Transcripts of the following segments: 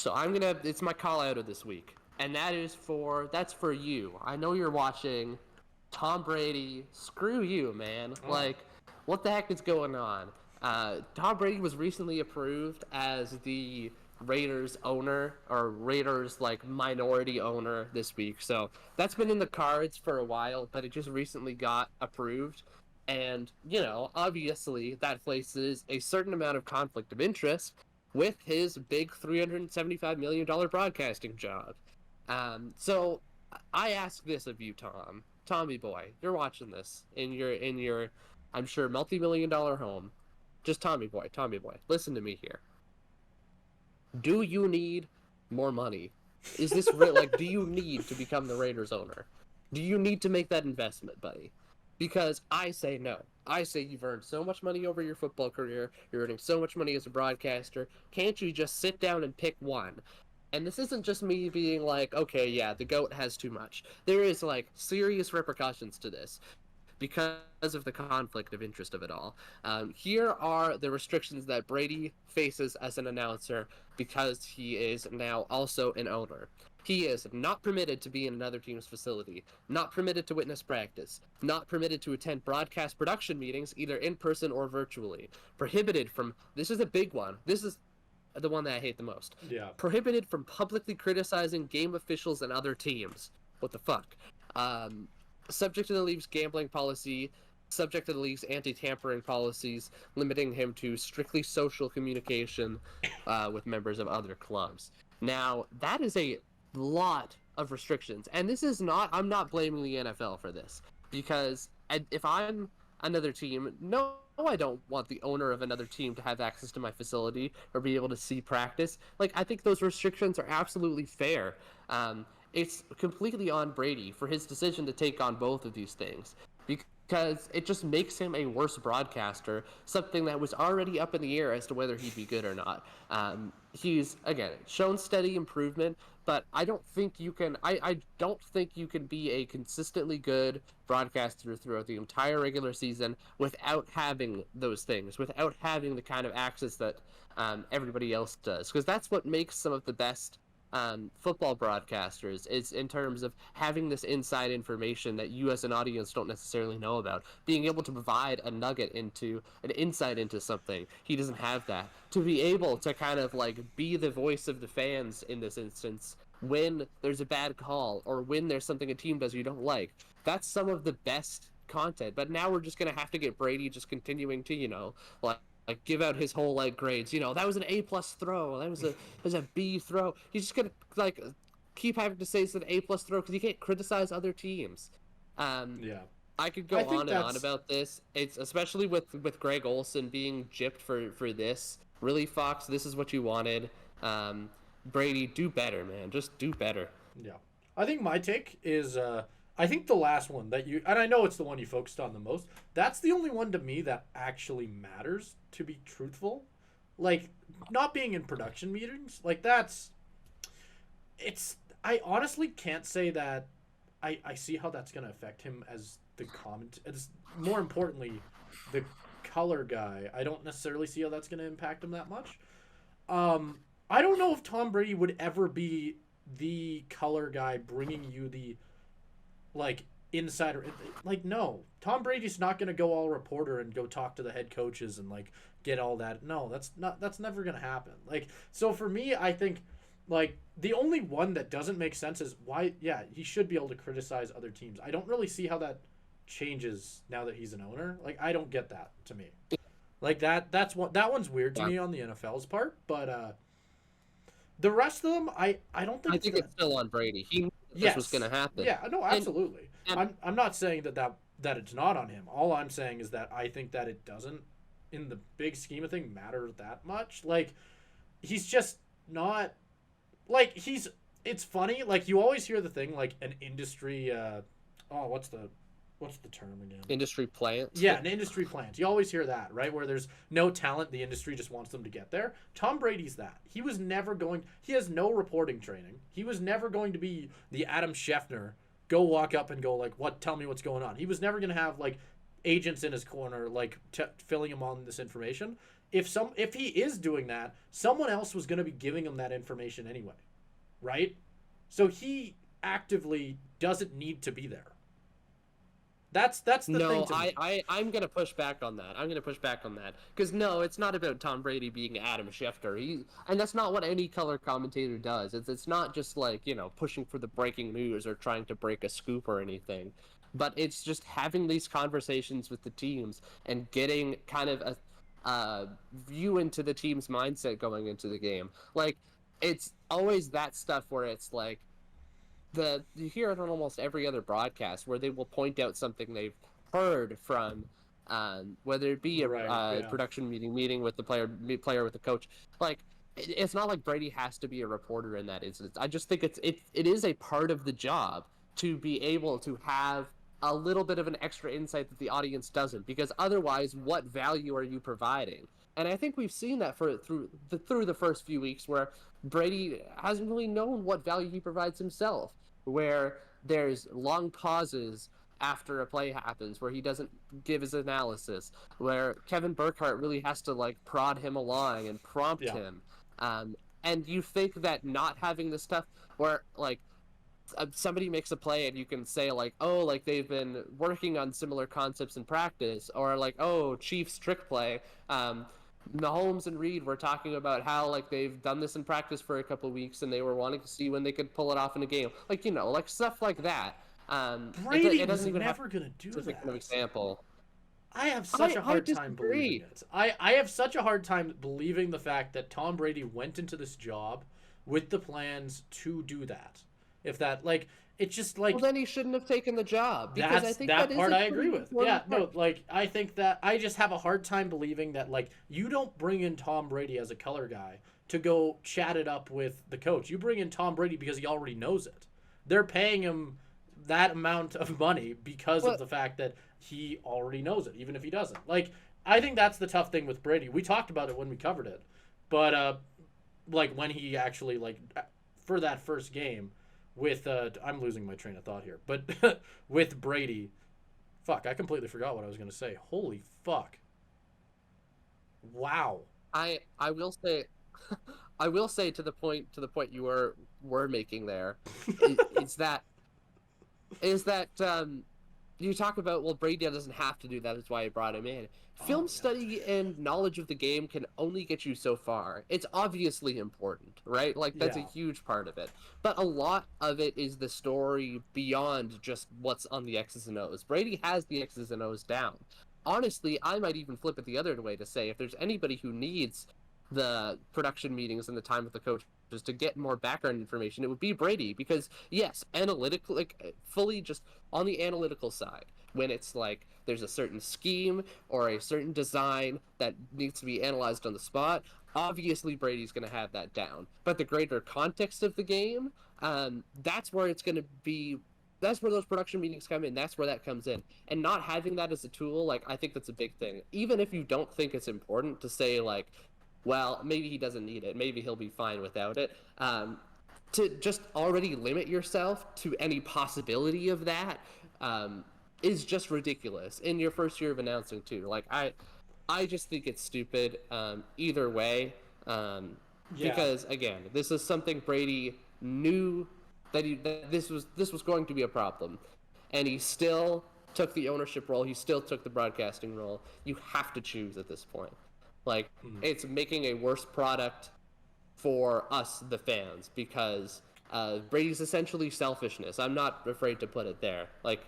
So it's my call out of this week. And that's for you. I know you're watching Tom Brady. Screw you, man. Oh. Like, what the heck is going on? Tom Brady was recently approved as the Raiders owner, or Raiders like minority owner this week. So that's been in the cards for a while, but it just recently got approved. And, obviously that places a certain amount of conflict of interest with his big $375 million broadcasting job. So I ask this of you, Tommy boy. You're watching this in your, I'm sure, multi-million dollar home. Just Tommy boy. Listen to me here. Do you need more money? Is this real? Like, do you need to become the Raiders owner? Do you need to make that investment, buddy? Because I say no. I say you've earned so much money over your football career. You're earning so much money as a broadcaster. Can't you just sit down and pick one? And this isn't just me being like, okay, yeah, the GOAT has too much. There is, like, serious repercussions to this because of the conflict of interest of it all. Here are the restrictions that Brady faces as an announcer because he is now also an owner. He is not permitted to be in another team's facility, not permitted to witness practice, not permitted to attend broadcast production meetings either in person or virtually, prohibited from, this is a big one, this is the one that I hate the most, Yeah. prohibited from publicly criticizing game officials and other teams. What the fuck? Subject to the league's gambling policy, subject to the league's anti-tampering policies, limiting him to strictly social communication with members of other clubs. Now, that is a lot of restrictions, and this is not, I'm not blaming the NFL for this, because if I'm another team, no, I don't want the owner of another team to have access to my facility or be able to see practice. Like, I think those restrictions are absolutely fair. It's completely on Brady for his decision to take on both of these things, because it just makes him a worse broadcaster, something that was already up in the air as to whether he'd be good or not. He's, again, shown steady improvement, but I don't think you can be a consistently good broadcaster throughout the entire regular season without having those things, without having the kind of access that everybody else does, because that's what makes some of the best football broadcasters, is in terms of having this inside information that you as an audience don't necessarily know about, being able to provide a nugget into an insight into something. He doesn't have that. To be able to kind of like be the voice of the fans in this instance when there's a bad call or when there's something a team does you don't like, that's some of the best content. But now we're just gonna have to get Brady just continuing to, like give out his whole like grades. That was an A+ throw. That was a B throw. He's just gonna like keep having to say it's an A+ throw because he can't criticize other teams. Yeah. I could go on and on about this. It's especially with Greg Olsen being gypped for this. Really, Fox, this is what you wanted. Brady, do better, man. Just do better. Yeah. I think my take is I think the last one that you, and I know it's the one you focused on the most, that's the only one to me that actually matters, to be truthful. Like, not being in production meetings, like I honestly can't say that I see how that's going to affect him as the more importantly, the color guy. I don't necessarily see how that's going to impact him that much. I don't know if Tom Brady would ever be the color guy bringing you the like insider. Like, no, Tom Brady's not going to go all reporter and go talk to the head coaches and like get all that. No, that's never going to happen. Like, so for me, I think like the only one that doesn't make sense is why, yeah, he should be able to criticize other teams. I don't really see how that changes now that he's an owner. Like, I don't get that, to me. Like that one's weird to me on the NFL's part, but the rest of them, I don't think. I think it's still on Brady. He knew this was going to happen. Yeah, no, absolutely. And I'm not saying that it's not on him. All I'm saying is that I think that it doesn't, in the big scheme of things, matter that much. Like, he's just not. Like, it's funny. Like, you always hear the thing like an industry. What's the term again? Industry plant. Yeah, an industry plant. You always hear that, right? Where there's no talent, the industry just wants them to get there. Tom Brady's that. He has no reporting training. He was never going to be the Adam Schefter, go walk up and go like, tell me what's going on. He was never going to have like agents in his corner, like filling him on this information. if he is doing that, someone else was going to be giving him that information anyway, right? So he actively doesn't need to be there. That's the thing No, to me. I'm gonna push back on that. I'm gonna push back on that because no, it's not about Tom Brady being Adam Schefter. And that's not what any color commentator does. It's not just like pushing for the breaking news or trying to break a scoop or anything, but it's just having these conversations with the teams and getting kind of a view into the team's mindset going into the game. Like it's always that stuff where it's like you hear it on almost every other broadcast where they will point out something they've heard from whether it be a Right, yeah. production meeting with the player with the coach. Like it's not like Brady has to be a reporter in that instance. I just think it is a part of the job to be able to have a little bit of an extra insight that the audience doesn't, because otherwise what value are you providing? And I think we've seen that through the first few weeks where Brady hasn't really known what value he provides himself, where there's long pauses after a play happens where he doesn't give his analysis, where Kevin Burkhardt really has to like prod him along and prompt Yeah. him. And you think that not having this stuff where like somebody makes a play and you can say like, oh, like they've been working on similar concepts in practice, or like, oh, Chiefs trick play. Mahomes and Reed were talking about how like they've done this in practice for a couple of weeks and they were wanting to see when they could pull it off in a game, like like stuff like that. Brady It was doesn't even never have going to do specific that. example. I have such a hard time believing disagree. it. I have such a hard time believing the fact that Tom Brady went into this job with the plans to do that. If that, like, it's just like, Well, then he shouldn't have taken the job, because I think that that is part a I agree pretty with. Yeah, important no, part. like, I think that I just have a hard time believing that, like, you don't bring in Tom Brady as a color guy to go chat it up with the coach. You bring in Tom Brady because he already knows it. They're paying him that amount of money because of But the fact that he already knows it, even if he doesn't. Like, I think that's the tough thing with Brady. We talked about it when we covered it, but like when he actually like for that first game with I'm losing my train of thought here, but with Brady, fuck, I completely forgot what I was gonna say. Holy fuck! Wow. I will say, I will say to the point you were making there, it's that you talk about, well, Brady doesn't have to do that. That's why I brought him in. Oh Film yeah. study and knowledge of the game can only get you so far. It's obviously important, right? Like that's a Yeah. huge part of it. But a lot of it is the story beyond just what's on the X's and O's. Brady has the X's and O's down. Honestly, I might even flip it the other way to say if there's anybody who needs the production meetings and the time with the coach just to get more background information, it would be Brady, because yes, analytical, like fully just on the analytical side, when it's like there's a certain scheme or a certain design that needs to be analyzed on the spot, obviously Brady's going to have that down. But the greater context of the game, that's where it's going to be. That's where those production meetings come in. That's where that comes in. And not having that as a tool, like, I think that's a big thing. Even if you don't think it's important to say, like, well, maybe he doesn't need it. Maybe he'll be fine without it. To just already limit yourself to any possibility of that is just ridiculous in your first year of announcing too. Like I just think it's stupid either way, Yeah. because again, this is something Brady knew that this was going to be a problem, and he still took the ownership role. He still took the broadcasting role. You have to choose at this point. Like Hmm. it's making a worse product for us, the fans, because Brady's essentially selfishness. I'm not afraid to put it there. Like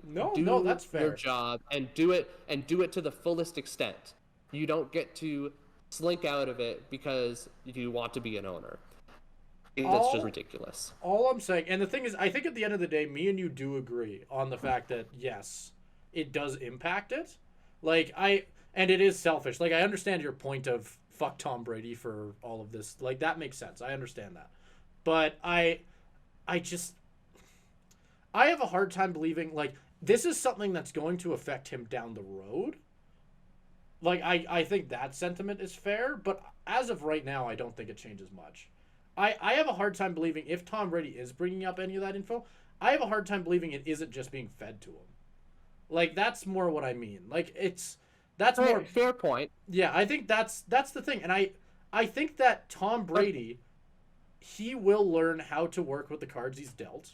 No, no, do that's your fair. job and do it to the fullest extent. You don't get to slink out of it because you want to be an owner. That's just All ridiculous. all I'm saying, and the thing is, I think at the end of the day, me and you do agree on the fact that yes, it does impact it. Like and it is selfish. Like I understand your point of fuck Tom Brady for all of this. Like that makes sense. I understand that, but I just I have a hard time believing like this is something that's going to affect him down the road. Like I think that sentiment is fair, but as of right now, I don't think it changes much. I have a hard time believing if Tom Brady is bringing up any of that info, I have a hard time believing it isn't just being fed to him. Like that's more what I mean. Like That's more fair point. Yeah, I think that's the thing, and I think that Tom Brady, he will learn how to work with the cards he's dealt,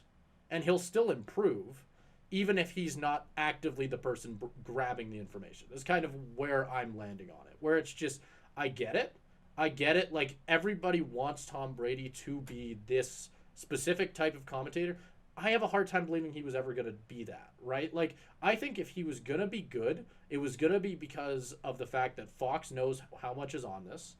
and he'll still improve, even if he's not actively the person grabbing the information. That's kind of where I'm landing on it, where it's just I get it. Like, everybody wants Tom Brady to be this specific type of commentator. I have a hard time believing he was ever going to be that, right? Like, I think if he was going to be good, it was going to be because of the fact that Fox knows how much is on this.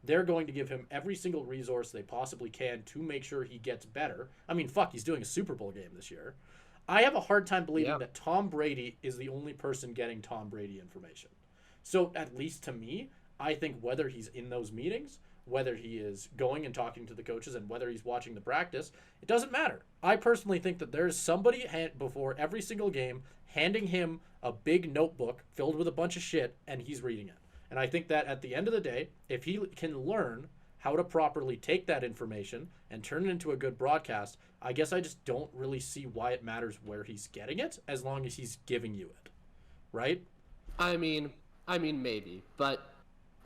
They're going to give him every single resource they possibly can to make sure he gets better. I mean, fuck, he's doing a Super Bowl game this year. I have a hard time believing that Tom Brady is the only person getting Tom Brady information. So, at least to me, I think whether he's in those meetings, whether he is going and talking to the coaches, and whether he's watching the practice, it doesn't matter. I personally think that there's somebody before every single game handing him a big notebook filled with a bunch of shit, and he's reading it. And I think that at the end of the day, if he can learn how to properly take that information and turn it into a good broadcast, I guess I just don't really see why it matters where he's getting it, as long as he's giving you it. Right? I mean, maybe, but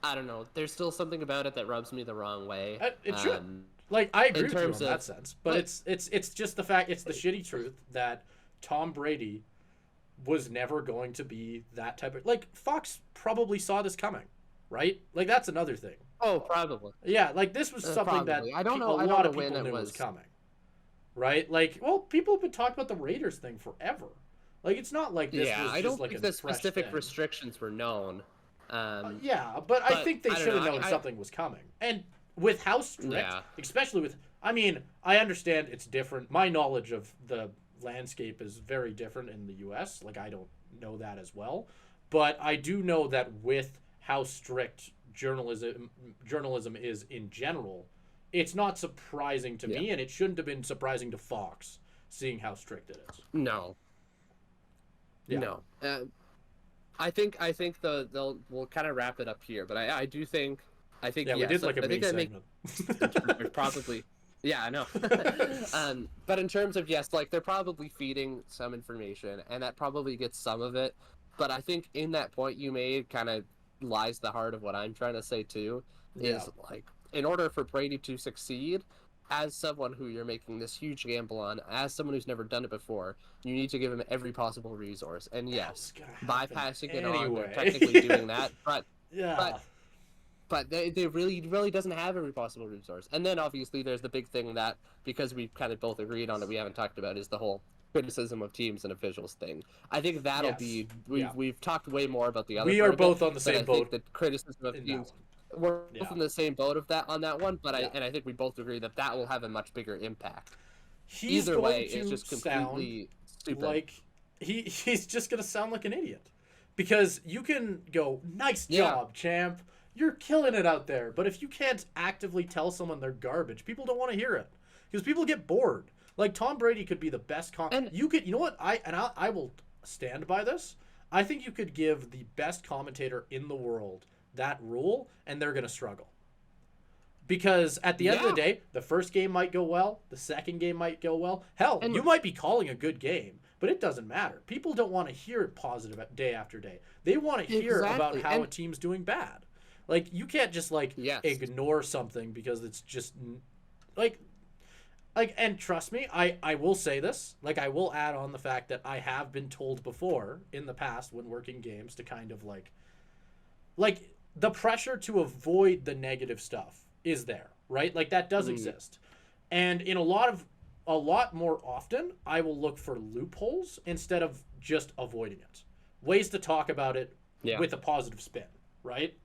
I don't know. There's still something about it that rubs me the wrong way. It should. Like, I agree with you in of that sense, but like, it's just the fact, it's the shitty truth that Tom Brady was never going to be that type of, like, Fox probably saw this coming, right? Like, that's another thing. Oh, probably. Yeah, like, this was something that a lot of people knew was coming, right? Like, well, people have been talking about the Raiders thing forever. Like, it's not like this was just I don't like think a the specific restrictions were known. But I think they should have known something was coming. And with how strict, especially with, I mean, I understand it's different. My knowledge of the landscape is very different in the U.S. Like, I don't know that as well. But I do know that with how strict journalism is in general, it's not surprising to me, and it shouldn't have been surprising to Fox, seeing how strict it is. No. Yeah. No. I think we'll kind of wrap it up here, but I think we did like a big segment. Probably, I know. But in terms of like they're probably feeding some information, and that probably gets some of it. But I think in that point you made kind of lies the heart of what I'm trying to say too. Is like, in order for Brady to succeed, as someone who you're making this huge gamble on, as someone who's never done it before, you need to give him every possible resource. And yes, bypassing it on, they're technically doing that, but they really doesn't have every possible resource. And then obviously there's the big thing that, because we kind of both agreed on it, we haven't talked about, is the whole criticism of teams and officials thing. I think that'll be, we've talked way more about the other. We are both on the same boat. I think the criticism of teams, we're both in the same boat on that one, but I think we both agree that will have a much bigger impact. Either way, it's just completely stupid. Like, he's just gonna sound like an idiot, because you can go, nice job, champ, you're killing it out there, but if you can't actively tell someone they're garbage, people don't want to hear it, because people get bored. Like, Tom Brady could be the best you know what, I will stand by this. I think you could give the best commentator in the world that rule, and they're going to struggle. Because at the end of the day, the first game might go well, the second game might go well. Hell, you might be calling a good game, but it doesn't matter. People don't want to hear positive day after day. They want to hear about how a team's doing bad. Like, you can't just, like, ignore something because it's just, like, and trust me, I will say this, like, I will add on the fact that I have been told before in the past when working games to kind of, like, the pressure to avoid the negative stuff is there, right? Like, that does exist. And in a lot more often, I will look for loopholes instead of just avoiding it. Ways to talk about it with a positive spin, right?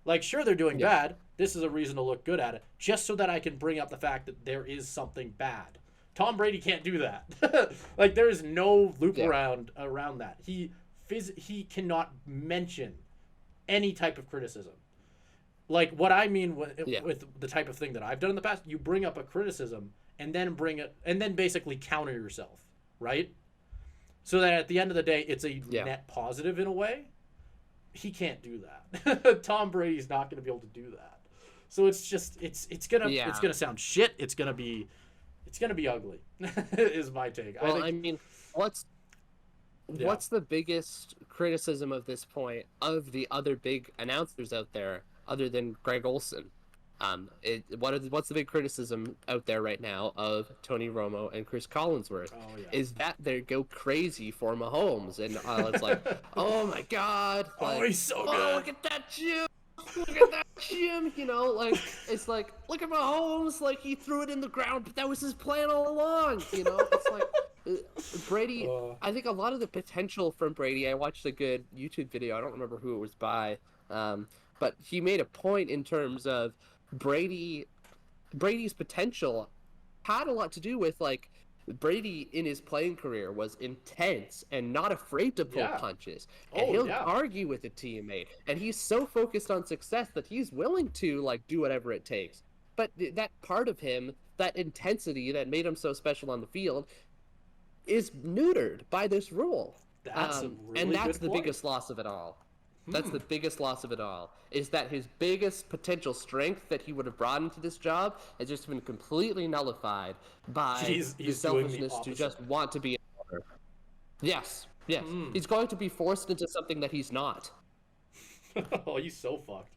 Like, sure, they're doing bad. This is a reason to look good at it, just so that I can bring up the fact that there is something bad. Tom Brady can't do that. Like, there is no loop around that. He cannot mention any type of criticism. Like, what I mean with the type of thing that I've done in the past, you bring up a criticism and then basically counter yourself, right? So that at the end of the day, it's a net positive in a way. He can't do that. Tom Brady's not going to be able to do that. So it's just it's gonna sound shit. It's gonna be ugly. Is my take. Well, I mean, Yeah. what's the biggest criticism of this point of the other big announcers out there, other than Greg Olson? What's the big criticism out there right now of Tony Romo and Chris Collinsworth? Oh, yeah. Is that they go crazy for Mahomes, and it's like, oh my God, like, Oh, he's so oh, good. look at that Jim. Look at that Jim, like, it's like, look at Mahomes, like, he threw it in the ground, but that was his plan all along, it's like, Brady, I think a lot of the potential from Brady, I watched a good YouTube video, I don't remember who it was by, but he made a point in terms of Brady's potential had a lot to do with, like, Brady in his playing career was intense and not afraid to pull punches. And he'll argue with a teammate. And he's so focused on success that he's willing to, like, do whatever it takes. But that part of him, that intensity that made him so special on the field, is neutered by this rule. That's a really and that's good the point. biggest loss of it all. That's the biggest loss of it all, is that his biggest potential strength that he would have brought into this job has just been completely nullified by the selfishness to just want to be a leader. Yes. He's going to be forced into something that he's not. Oh, he's so fucked.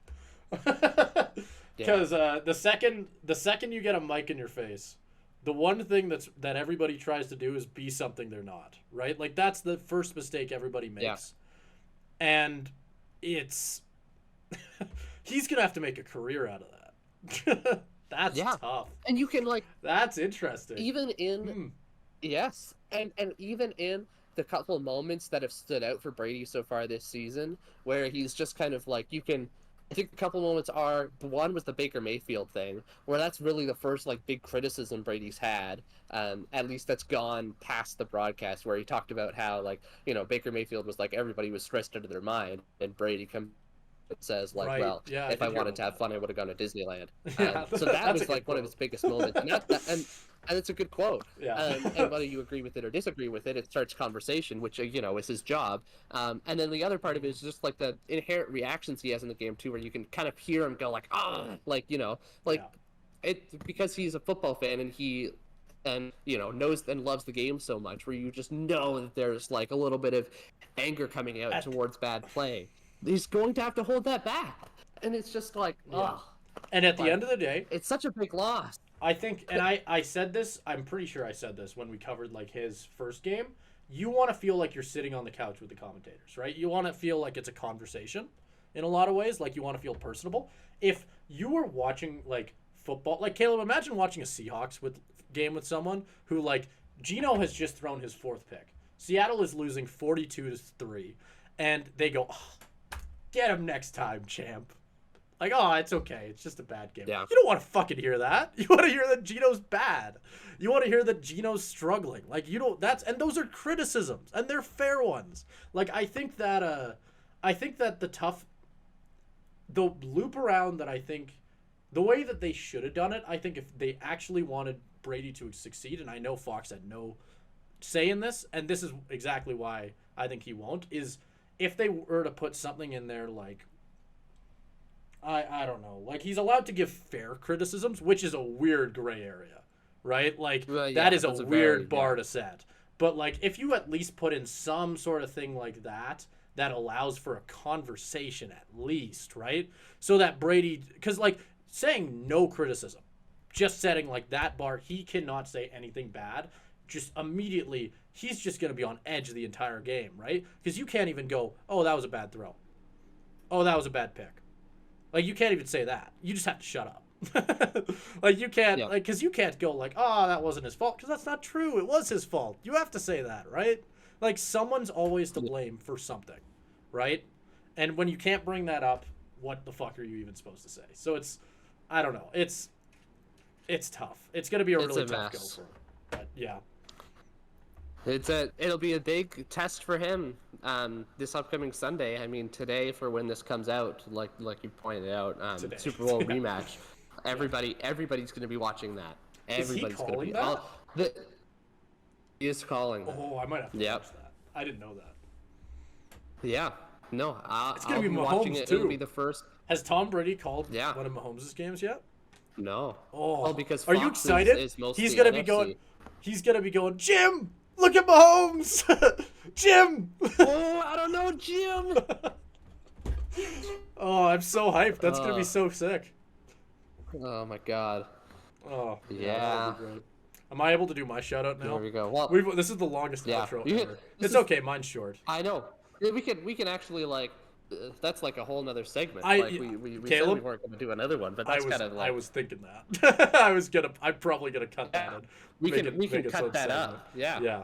Because the second you get a mic in your face, the one thing that everybody tries to do is be something they're not, right? Like, that's the first mistake everybody makes. And it's he's gonna have to make a career out of that. That's tough. And you can, like, that's interesting. Even in yes, and even in the couple of moments that have stood out for Brady so far this season, where he's just kind of like, I think a couple moments are, one was the Baker Mayfield thing, where that's really the first, like, big criticism Brady's had, at least that's gone past the broadcast, where he talked about how, like, Baker Mayfield was like, everybody was stressed out of their mind, and Brady comes and says, like, if I wanted to have fun, I would have gone to Disneyland. So that was, like, one of his biggest moments, and it's a good quote. And whether you agree with it or disagree with it, it starts conversation, which, is his job. And then the other part of it is just, like, the inherent reactions he has in the game, too, where you can kind of hear him go, like, it because he's a football fan and he knows and loves the game so much, where you just know that there's, like, a little bit of anger coming out towards bad play. He's going to have to hold that back. And it's just like, And at the end of the day, it's such a big loss. I think, and I said this, I'm pretty sure I said this when we covered, like, his first game. You want to feel like you're sitting on the couch with the commentators, right? You want to feel like it's a conversation in a lot of ways. Like, you want to feel personable. If you were watching, like, football, like, Caleb, imagine watching a Seahawks game with someone who, like, Geno has just thrown his 4th pick. Seattle is losing 42-3, and they go, get him next time, champ. Like, it's okay. It's just a bad game. Yeah. You don't want to fucking hear that. You want to hear that Geno's bad. You want to hear that Geno's struggling. Like, and those are criticisms, and they're fair ones. Like, I think that the loop around that, I think, the way that they should have done it, I think if they actually wanted Brady to succeed, and I know Fox had no say in this, and this is exactly why I think he won't, is if they were to put something in there like, I don't know. Like, he's allowed to give fair criticisms, which is a weird gray area, right? Like, that is a weird bar to set. But, like, if you at least put in some sort of thing like that allows for a conversation at least, right? So that Brady, because, like, saying no criticism, just setting, like, that bar, he cannot say anything bad, just immediately, he's just going to be on edge the entire game, right? Because you can't even go, oh, that was a bad throw. Oh, that was a bad pick. Like, you can't even say that. You just have to shut up. Like, you can't, like, because you can't go, like, oh, that wasn't his fault, because that's not true. It was his fault. You have to say that, right? Like, someone's always to blame for something, right? And when you can't bring that up, what the fuck are you even supposed to say? So I don't know. It's tough. It's going to be a really tough go for him. But, yeah. It'll be a big test for him this upcoming Sunday. I mean, today, for when this comes out, like you pointed out, Super Bowl rematch. Everybody's going to be watching that. Everybody's going to be. He is calling. Oh, I might have to watch that. I didn't know that. Yeah. No, it's going to be Mahomes watching it. too. It'll be the first. Has Tom Brady called one of Mahomes' games yet? No. Oh, because Fox, are you excited? He's going to be going. Jim, look at Mahomes. Jim! Oh, I don't know, Jim. Oh, I'm so hyped. That's gonna be so sick. Oh my god. Oh, Yeah. That would be great. Am I able to do my shout out now? There we go. Well, This is the longest outro you ever. can- It's okay, mine's short. I know. We can actually like. That's like a whole nother segment. I- Like we said Caleb, we weren't going to do another one, but that's kind of like I was thinking that. I'm probably gonna cut that in. we Make can it cut so that segment. up. Yeah. Yeah.